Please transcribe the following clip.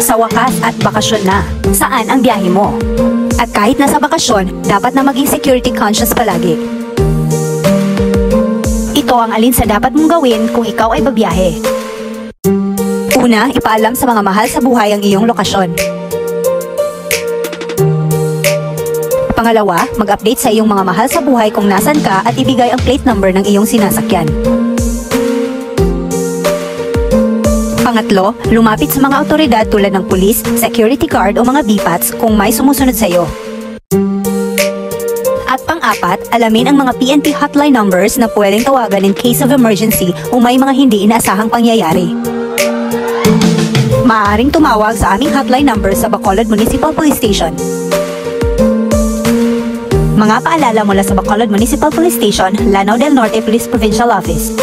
Sa wakas at bakasyon na, saan ang biyahe mo? At kahit nasa bakasyon, dapat na maging security conscious palagi. Ito ang alin sa dapat mong gawin kung ikaw ay babiyahe. Una, ipaalam sa mga mahal sa buhay ang iyong lokasyon. Pangalawa, mag-update sa iyong mga mahal sa buhay kung nasan ka at ibigay ang plate number ng iyong sinasakyan. Pangatlo, lumapit sa mga awtoridad tulad ng pulis, security guard o mga BPATs kung may sumusunod sa iyo. At pang-apat, alamin ang mga PNP hotline numbers na pwedeng tawagan in case of emergency o may mga hindi inaasahang pangyayari. Maaaring tumawag sa aming hotline number sa Bacolod Municipal Police Station. Mga paalala mula sa Bacolod Municipal Police Station, Lanao del Norte Police Provincial Office.